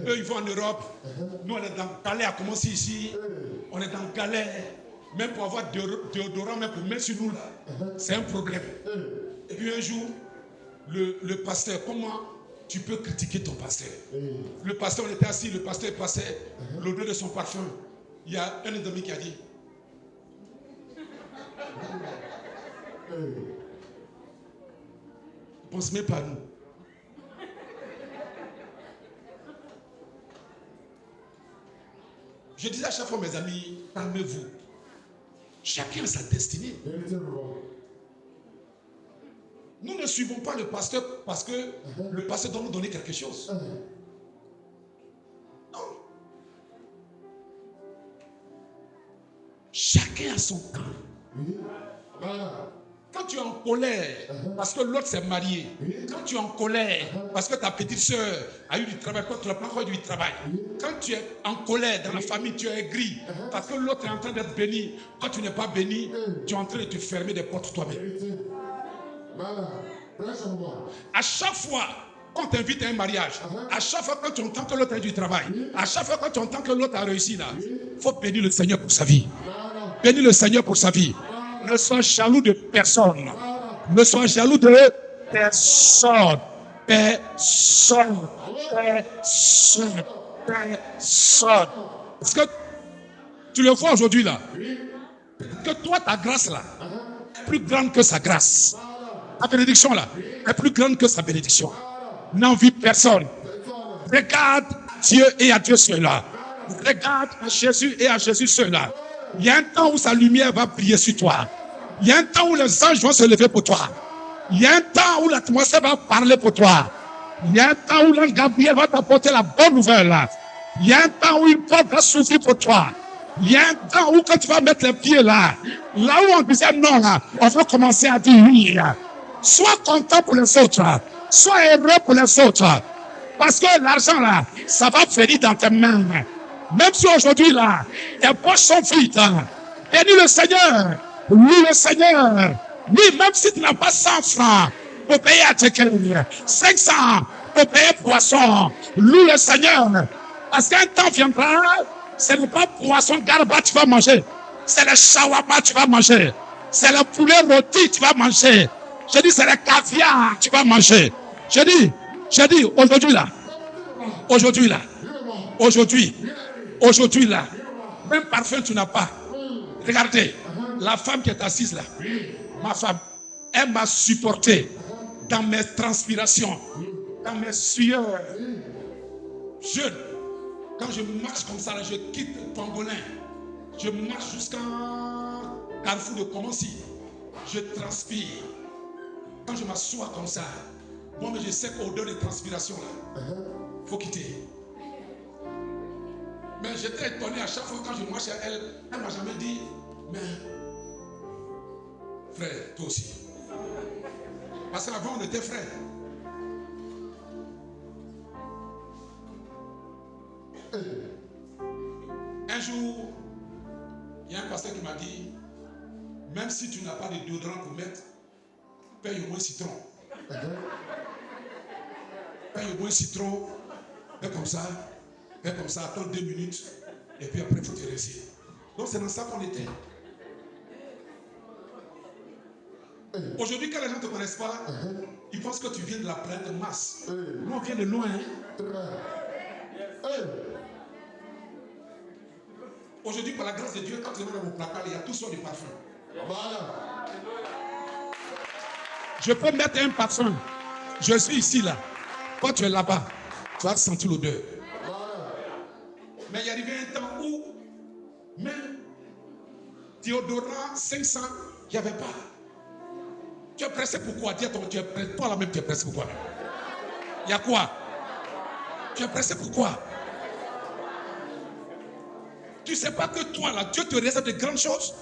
Eux, ils vont en Europe. Nous, on est dans Calais, à commencer ici. On est dans Calais. Même pour avoir déodorant, même pour mettre sur nous, là, c'est un problème. Et puis un jour, le pasteur, comment tu peux critiquer ton pasteur? Le pasteur, on était assis, le pasteur passait l'odeur de son parfum. Il y a un ami qui a dit, ne pense même pas à nous. Je disais à chaque fois, mes amis, calmez-vous. Chacun a sa destinée. Nous ne suivons pas le pasteur parce que le pasteur doit nous donner quelque chose. Non. Chacun a son camp. Quand tu es en colère parce que l'autre s'est marié, quand tu es en colère parce que ta petite soeur a eu du travail, quand tu n'as pas encore eu du travail, quand tu es en colère dans la famille, tu es aigri parce que l'autre est en train d'être béni, quand tu n'es pas béni, tu es en train de te fermer des portes toi-même. À chaque fois qu'on t'invite à un mariage, à chaque fois que tu entends que l'autre a eu du travail, à chaque fois que tu entends que l'autre a réussi là, il faut bénir le Seigneur pour sa vie. Bénis le Seigneur pour sa vie. Ne sois jaloux de personne. Ne sois jaloux de personne. Personne. Personne. Personne. Parce que tu le vois aujourd'hui là. Que toi, ta grâce là, est plus grande que sa grâce. Ta bénédiction là, est plus grande que sa bénédiction. N'envie personne. Regarde Dieu et à Dieu cela. Regarde à Jésus et à Jésus cela. Il y a un temps où sa lumière va briller sur toi. Il y a un temps où les anges vont se lever pour toi. Il y a un temps où l'atmosphère va parler pour toi. Il y a un temps où l'ange Gabriel va t'apporter la bonne nouvelle. Il y a un temps où une porte va s'ouvrir pour toi. Il y a un temps où quand tu vas mettre les pieds là où on disait non là, on va commencer à dire oui. Sois content pour les autres. Sois heureux pour les autres. Parce que l'argent là, ça va venir dans tes mains. Même si aujourd'hui là, tes poches sont vides. Bénis le Seigneur. Loue le Seigneur. Oui, même si tu n'as pas 100 francs pour payer à tes clients, 500 pour payer poisson, loue le Seigneur. Parce qu'un temps viendra, ce n'est pas poisson garba tu vas manger. C'est le shawarma tu vas manger. C'est le poulet rôti tu vas manger. Je dis, c'est le caviar tu vas manger. Je dis, aujourd'hui là, aujourd'hui là, même parfum tu n'as pas. Regardez, la femme qui est assise là, ma femme, elle m'a supporté dans mes transpirations, dans mes sueurs. Jeune, quand je marche comme ça, là, je quitte Pangolin, je marche jusqu'à Carrefour de Commency, je transpire. Quand je m'assois comme ça, moi, mais je sais qu'au-delà de transpiration là, il faut quitter. Mais j'étais étonné à chaque fois quand je marchais, elle ne m'a jamais dit, mais frère, toi aussi. Parce qu'avant on était frères. Un jour, il y a un pasteur qui m'a dit, même si tu n'as pas de déodorant pour mettre, paye au moins citron. Paye au moins citron, fais comme ça, attends 2 minutes, et puis après il faut te laisser. Donc c'est dans ça qu'on était. Aujourd'hui, quand les gens ne te connaissent pas, ils pensent que tu viens de la plaine de masse. Nous, on vient de loin. Aujourd'hui, par la grâce de Dieu, quand tu vas dans mon placard, il y a tout sortes de parfums. Je peux mettre un parfum. Je suis ici, là. Quand tu es là-bas, tu vas sentir l'odeur. Mais il y arrivait un temps où, même déodorant 500, il n'y avait pas. Tu es pressé pourquoi? Dis toi là-même, tu es pressé pourquoi? Il y a quoi? Tu es pressé pourquoi? Tu ne sais pas que toi là, Dieu te réserve de grandes choses?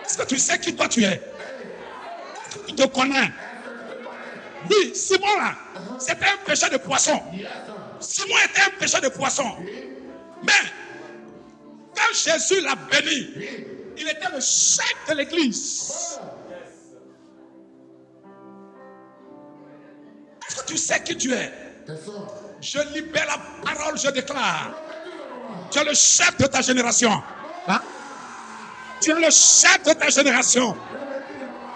Est-ce que tu sais qui toi tu es? Tu te connais? Oui, Simon là, c'était un pêcheur de poissons. Simon était un pêcheur de poissons. Mais quand Jésus l'a béni, il était le chef de l'église. Est-ce que tu sais qui tu es? Je libère la parole, je déclare. Tu es le chef de ta génération. Hein? Tu es le chef de ta génération.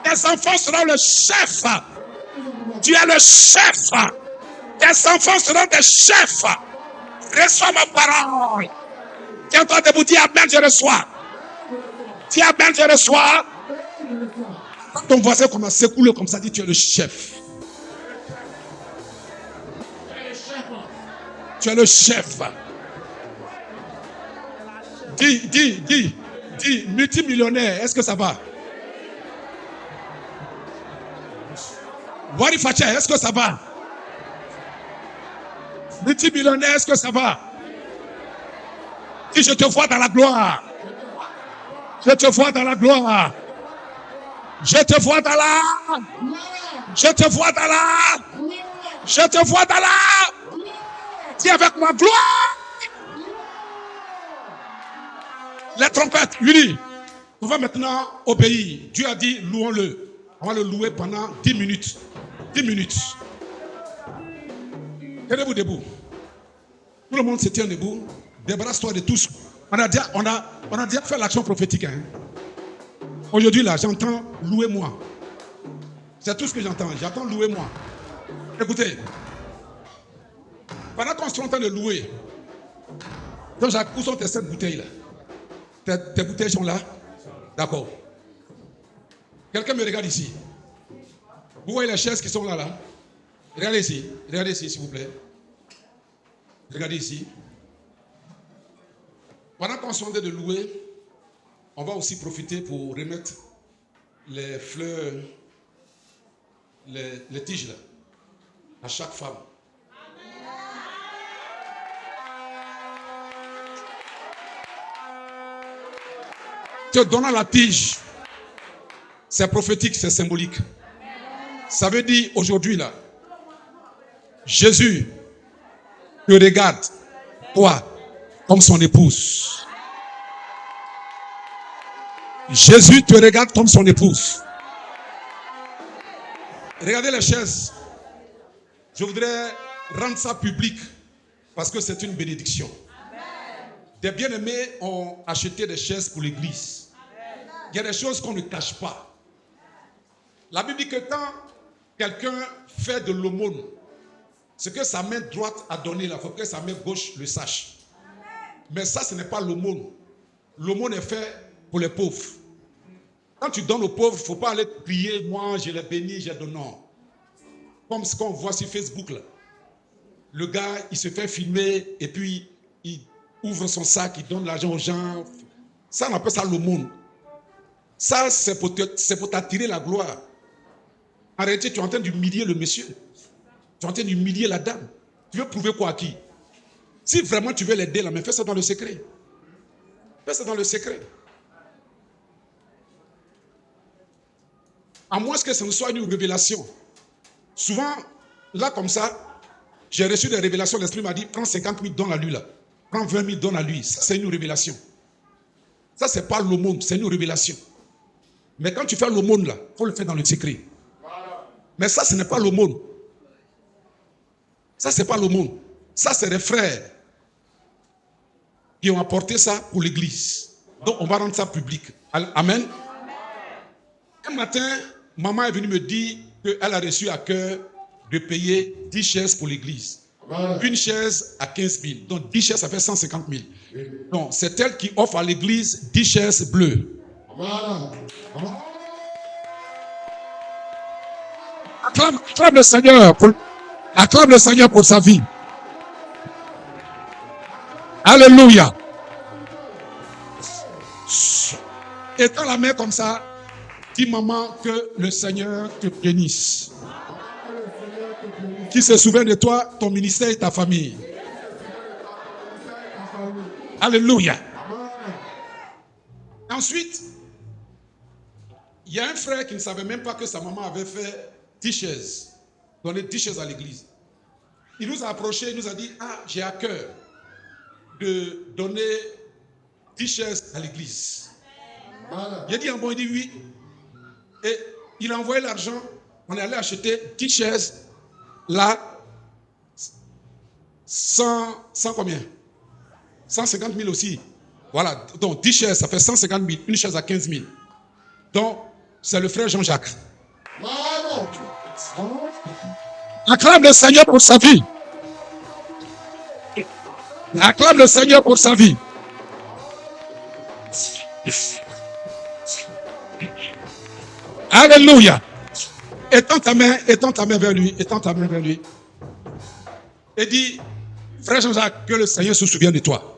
Tes enfants seront le chef. Tu es le chef. Tes enfants seront des chefs. Reçois ma parole. Tiens-toi debout, dis amen, je reçois. Dis amen, je reçois. Quand ton voisin commence à s'écouler comme ça, dis tu es le chef. Tu es le chef. Dis, multimillionnaire, est-ce que ça va? Wari Facha, est-ce que ça va? Multimillionnaire, est-ce que ça va? Dis, je te vois dans la gloire. Je te vois dans la gloire. Je te vois dans la. Je te vois dans la. Je te vois dans la. Dis avec ma gloire. Les trompettes, unis. On va maintenant obéir. Dieu a dit, louons-le. On va le louer pendant 10 minutes. 10 minutes. Tenez-vous debout. Tout le monde se tient debout. Débarrasse-toi de tous. On a déjà fait l'action prophétique. Hein. Aujourd'hui, là, j'entends louez-moi. C'est tout ce que j'entends. J'entends louez-moi. Écoutez. Pendant qu'on est en train de louer, donc Jacques, où sont tes 7 bouteilles là? Tes bouteilles sont là? D'accord. Quelqu'un me regarde ici. Vous voyez les chaises qui sont là? Regardez ici, s'il vous plaît. Regardez ici. Pendant qu'on est en train de louer, on va aussi profiter pour remettre les fleurs, les tiges là, à chaque femme. Te donnant la tige, c'est prophétique, c'est symbolique. Ça veut dire aujourd'hui là, Jésus te regarde, toi, comme son épouse. Jésus te regarde comme son épouse. Regardez les chaises. Je voudrais rendre ça public parce que c'est une bénédiction. Des bien-aimés ont acheté des chaises pour l'église. Il y a des choses qu'on ne cache pas. La Bible dit que quand quelqu'un fait de l'aumône, ce que sa main droite a donné, il faut que sa main gauche le sache. Mais ça, ce n'est pas l'aumône. L'aumône est fait pour les pauvres. Quand tu donnes aux pauvres, il ne faut pas aller crier, moi, je les bénis, je donne. Non. Comme ce qu'on voit sur Facebook, là. Le gars, il se fait filmer et puis il ouvre son sac, il donne l'argent aux gens. Ça, on appelle ça l'aumône. Ça, c'est pour t'attirer la gloire. En réalité, tu es en train d'humilier le monsieur. Tu es en train d'humilier la dame. Tu veux prouver quoi à qui? Si vraiment tu veux l'aider, là, mais fais ça dans le secret. Fais ça dans le secret. À moins que ce ne soit une révélation. Souvent, là comme ça, j'ai reçu des révélations. L'Esprit m'a dit, prends 50 000, donne à lui là. Prends 20 000, donne à lui. Ça, c'est une révélation. Ça, c'est pas l'aumône, c'est une révélation. Mais quand tu fais l'aumône là, il faut le faire dans le secret. Mais ça, ce n'est pas l'aumône. Ça, c'est pas l'aumône. Ça, c'est les frères qui ont apporté ça pour l'église. Donc, on va rendre ça public. Amen. Un matin, maman est venue me dire qu'elle a reçu à cœur de payer 10 chaises pour l'église. Voilà. Une chaise à 15 000. Donc 10 chaises, ça fait 150 000. Donc c'est elle qui offre à l'église 10 chaises bleues. Voilà. Acclame le Seigneur acclame le Seigneur pour sa vie. Alléluia. Étends la main comme ça. Dis maman que le Seigneur te bénisse. Qui se souvient de toi, ton ministère et ta famille. Alléluia. Ensuite, il y a un frère qui ne savait même pas que sa maman avait fait 10 chaises. Donné 10 chaises à l'église. Il nous a approchés, il nous a dit, j'ai à cœur de donner 10 chaises à l'église. Il a dit, il dit oui. Et il a envoyé l'argent. On est allé acheter 10 chaises là 100 combien? 150 000 aussi. Voilà, donc 10 chaises, ça fait 150 000. Une chaise à 15 000. Donc, c'est le frère Jean-Jacques. Acclame le Seigneur pour sa vie. Acclame le Seigneur pour sa vie. Alléluia. Étends ta main vers lui, et dis, frère Jean-Jacques, que le Seigneur se souvienne de toi.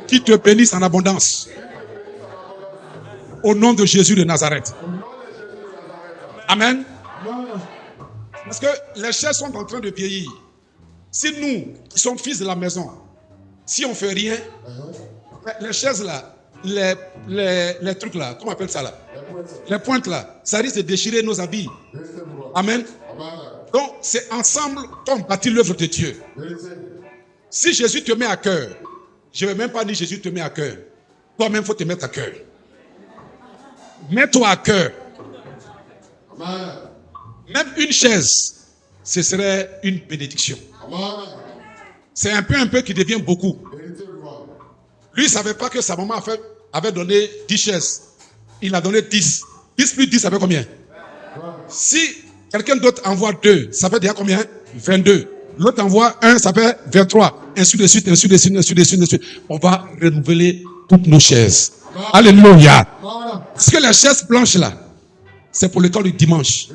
Qu'il te bénisse en abondance. Au nom de Jésus de Nazareth. Amen. Parce que les chaises sont en train de vieillir. Si nous, qui sommes fils de la maison, si on ne fait rien, les chaises là, les trucs là, comment on appelle ça là? Les pointes là, ça risque de déchirer nos habits. Amen. Donc, c'est ensemble qu'on bâtit l'œuvre de Dieu. Si Jésus te met à cœur, je ne vais même pas dire Jésus te met à cœur. Toi-même, il faut te mettre à cœur. Mets-toi à cœur. Même une chaise, ce serait une bénédiction. C'est un peu qui devient beaucoup. Lui, il ne savait pas que sa maman avait donné 10 chaises. Il a donné 10. 10 plus 10, ça fait combien? Si quelqu'un d'autre envoie 2, ça fait déjà combien? 22. L'autre envoie 1, ça fait 23. Ainsi de suite. On va renouveler toutes nos chaises. Alléluia. Parce que les chaises blanches là, c'est pour l'école du dimanche.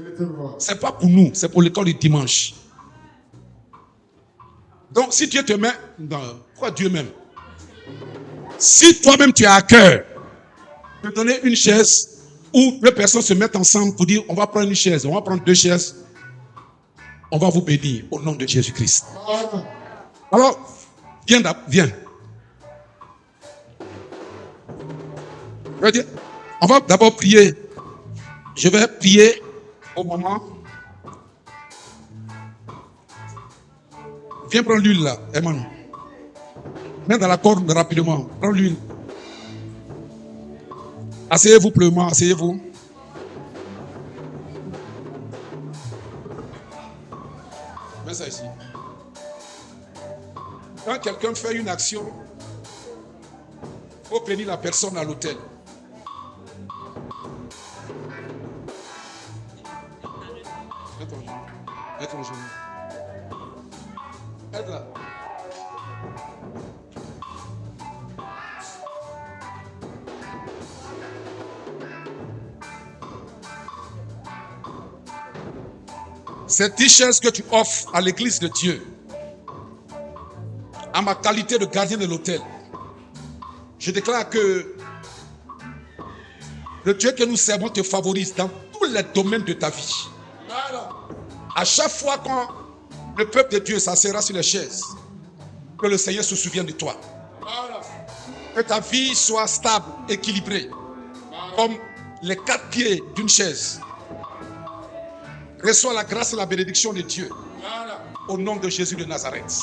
C'est pas pour nous, c'est pour l'école du dimanche. Donc, si Dieu te met dans... Pourquoi Dieu même? Si toi-même tu as à cœur de donner une chaise où les personnes se mettent ensemble pour dire on va prendre une chaise, on va prendre 2 chaises, on va vous bénir au nom de Jésus-Christ. Alors, viens. On va d'abord prier. Je vais prier au moment. Viens prendre l'huile là, Emmanuel. Mets dans la corde rapidement. Prends l'huile. Asseyez-vous pleinement, asseyez-vous. Mets ça ici. Quand quelqu'un fait une action, il faut bénir la personne à l'autel. Mets ton genou. Aide là. Cette richesse que tu offres à l'église de Dieu, à ma qualité de gardien de l'autel, je déclare que le Dieu que nous servons te favorise dans tous les domaines de ta vie. À chaque fois quand le peuple de Dieu s'asseyera sur les chaises, que le Seigneur se souvienne de toi. Que ta vie soit stable, équilibrée, comme les 4 pieds d'une chaise. Reçois la grâce et la bénédiction de Dieu. Au nom de Jésus de Nazareth.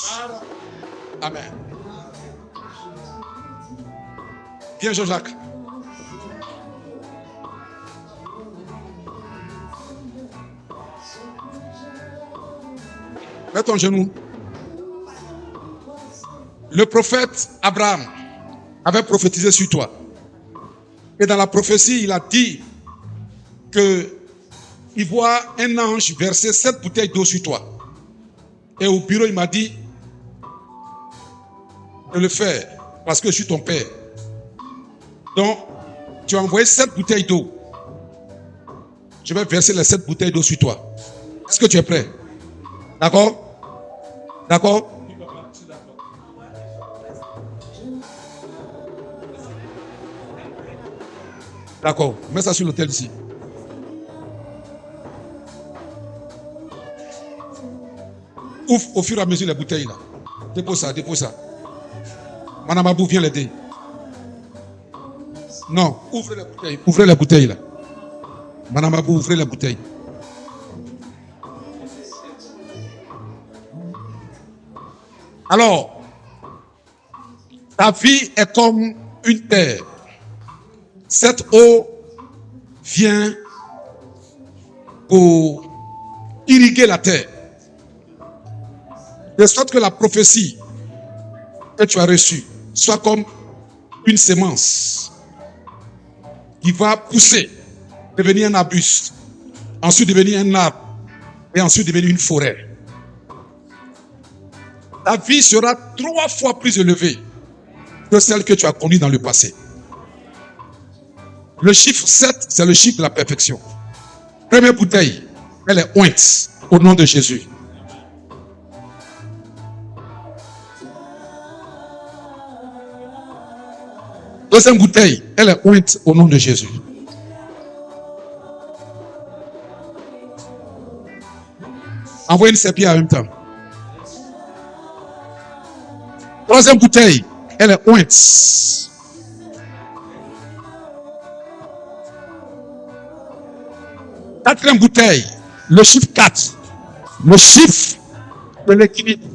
Amen. Viens Jean-Jacques. Mets ton genou. Le prophète Abraham avait prophétisé sur toi. Et dans la prophétie, il a dit que il voit un ange verser 7 bouteilles d'eau sur toi. Et au bureau, il m'a dit de le faire parce que je suis ton père. Donc, tu as envoyé 7 bouteilles d'eau. Je vais verser les 7 bouteilles d'eau sur toi. Est-ce que tu es prêt? D'accord? D'accord? D'accord. Mets ça sur l'autel ici. Ouvre au fur et à mesure les bouteilles là. Dépose ça. Madame Abou, viens l'aider. Non, ouvrez les bouteilles là. Madame Abou, ouvrez les bouteilles. Alors, ta vie est comme une terre. Cette eau vient pour irriguer la terre. de sorte que la prophétie que tu as reçue soit comme une semence qui va pousser, devenir un arbuste, ensuite devenir un arbre et ensuite devenir une forêt. Ta vie sera 3 fois plus élevée que celle que tu as connue dans le passé. Le chiffre 7, c'est le chiffre de la perfection. Première bouteille, elle est ointe au nom de Jésus. Deuxième bouteille, elle est ointe au nom de Jésus. Envoyez une sépie en même temps. Troisième bouteille, elle est ointe. Quatrième bouteille, le chiffre 4. Le chiffre de l'équilibre.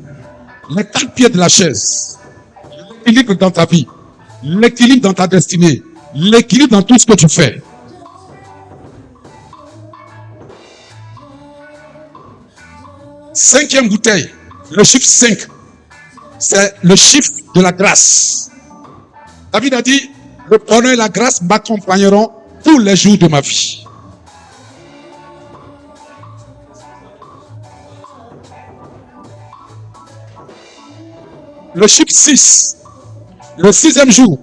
Les 4 pieds de la chaise. L'équilibre dans ta vie. L'équilibre dans ta destinée. L'équilibre dans tout ce que tu fais. Cinquième bouteille, le chiffre 5, c'est le chiffre de la grâce. David a dit, le bonheur et la grâce m'accompagneront tous les jours de ma vie. Le chiffre 6, le 6e jour,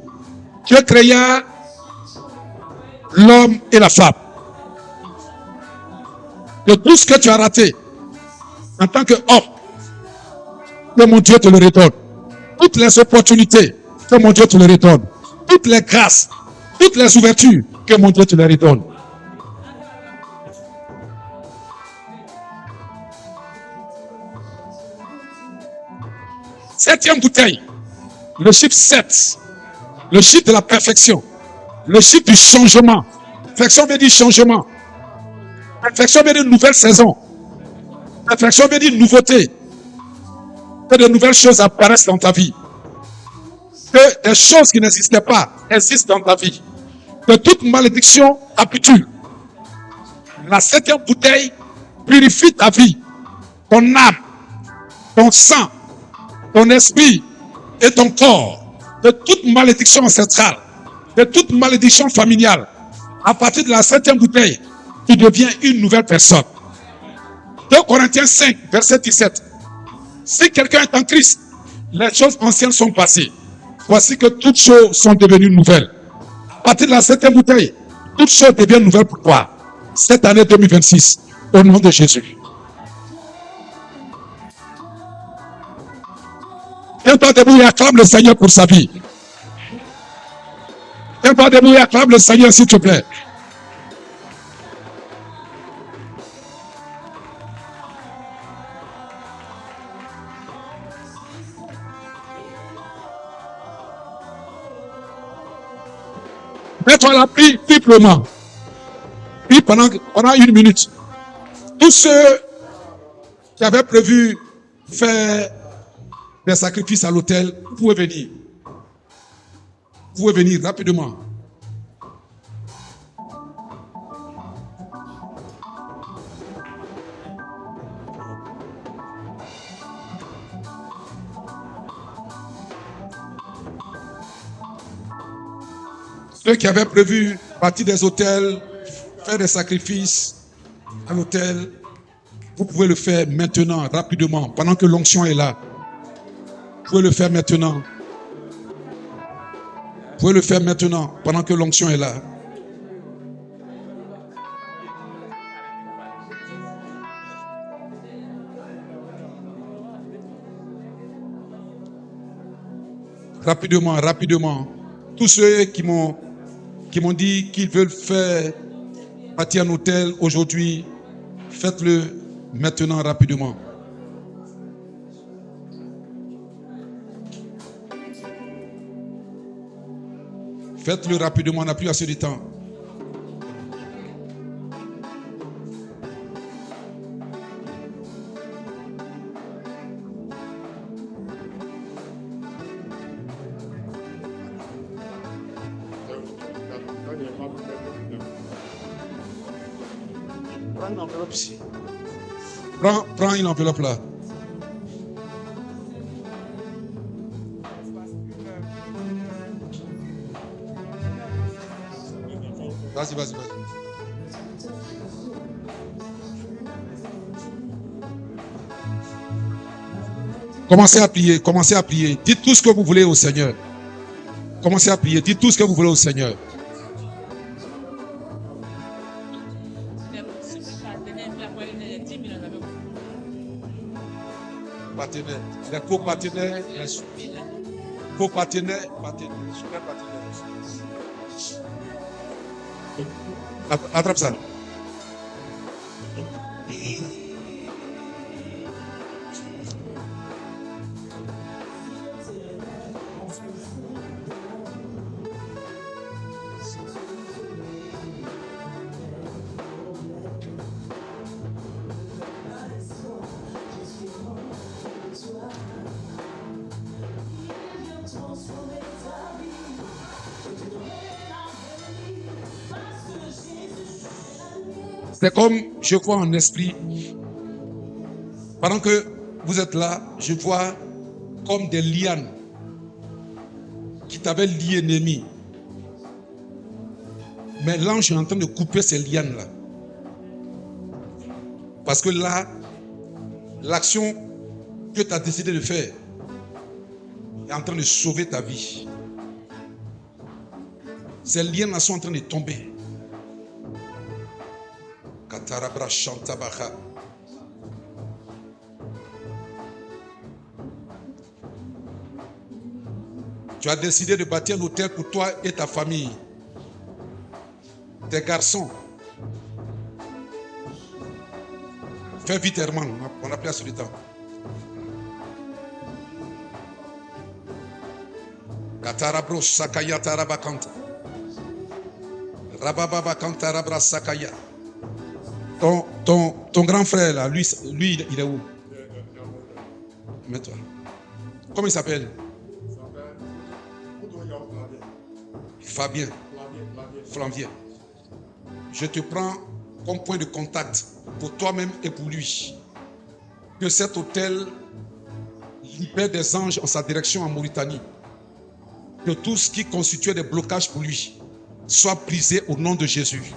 Dieu créa l'homme et la femme. De tout ce que tu as raté, en tant qu'homme, que mon Dieu te le redonne. Toutes les opportunités, que mon Dieu te le redonne. Toutes les grâces, toutes les ouvertures, que mon Dieu te les redonne. Septième bouteille, le chiffre 7, le chiffre de la perfection, le chiffre du changement. Perfection veut dire changement. Perfection veut dire nouvelle saison. Perfection veut dire nouveauté. Que de nouvelles choses apparaissent dans ta vie. Que des choses qui n'existaient pas existent dans ta vie. Que toute malédiction capitule. La 7e bouteille purifie ta vie, ton âme, ton sang, ton esprit et ton corps de toute malédiction ancestrale, de toute malédiction familiale. À partir de la 7e bouteille, tu deviens une nouvelle personne. 2 Corinthiens 5, verset 17. Si quelqu'un est en Christ, les choses anciennes sont passées. Voici que toutes choses sont devenues nouvelles. À partir de la 7e bouteille, toutes choses deviennent nouvelles pour toi. Cette année 2026, au nom de Jésus. Tiens-toi debout et acclame le Seigneur pour sa vie. Tiens-toi debout et acclame le Seigneur, s'il te plaît. Mets-toi là, prie triplement. Prie pendant 1 minute. Tous ceux qui avaient prévu faire des sacrifices à l'autel, vous pouvez venir. Vous pouvez venir rapidement. Ceux qui avaient prévu partir des hôtels, faire des sacrifices à l'hôtel, vous pouvez le faire maintenant, rapidement, pendant que l'onction est là. Vous pouvez le faire maintenant. Vous pouvez le faire maintenant, pendant que l'onction est là. Rapidement, rapidement. Tous ceux qui m'ont dit qu'ils veulent faire partir un hôtel aujourd'hui, faites-le maintenant, rapidement. Faites-le rapidement, on n'a plus assez de temps. Prends une enveloppe ici. Prends une enveloppe là. Vas-y. Commencez à prier. Dites tout ce que vous voulez au Seigneur. Commencez à prier. Dites tout ce que vous voulez au Seigneur. Partenaire. Les co-partenaires. Co-partenaires. Super partenaire. Attrape ça. C'est comme je vois en esprit, pendant que vous êtes là, je vois comme des lianes qui t'avaient lié ennemi. Mais l'ange est en train de couper ces lianes-là. Parce que là, l'action que tu as décidé de faire est en train de sauver ta vie. Ces lianes-là sont en train de tomber. Katarabra Shantabaha. Tu as décidé de bâtir un hôtel pour toi et ta famille. Tes garçons. Fais vite, Herman. On a plus assez de temps. Katarabro Sakaya Tarabakanta. Rababa Kantarabra Sakaya. Ton grand frère là, lui il est où? Mets-toi. Comment il s'appelle? Fabien. Flavien. Je te prends comme point de contact pour toi-même et pour lui. Que cet hôtel libère des anges en sa direction en Mauritanie. Que tout ce qui constituait des blocages pour lui soit brisé au nom de Jésus.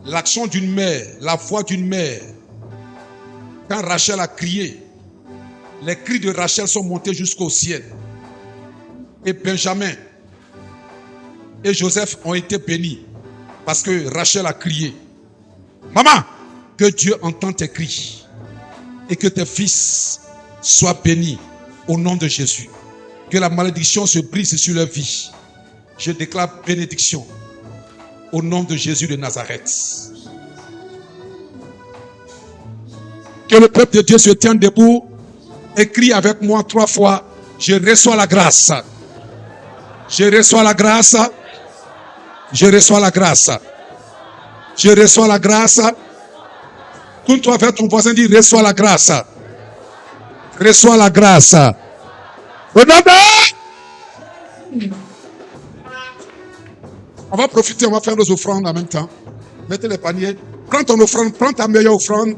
L'action d'une mère, la voix d'une mère. Quand Rachel a crié, les cris de Rachel sont montés jusqu'au ciel. Et Benjamin et Joseph ont été bénis parce que Rachel a crié. Maman, que Dieu entende tes cris et que tes fils soient bénis au nom de Jésus. Que la malédiction se brise sur leur vie. Je déclare bénédiction au nom de Jésus de Nazareth. Que le peuple de Dieu se tienne debout et crie avec moi 3 fois. Je reçois la grâce. Je reçois la grâce. Je reçois la grâce. Je reçois la grâce. Tourne-toi vers ton voisin, dis reçois la grâce. Reçois la grâce. On va profiter, on va faire nos offrandes en même temps. Mettez les paniers. Prends ton offrande, prends ta meilleure offrande.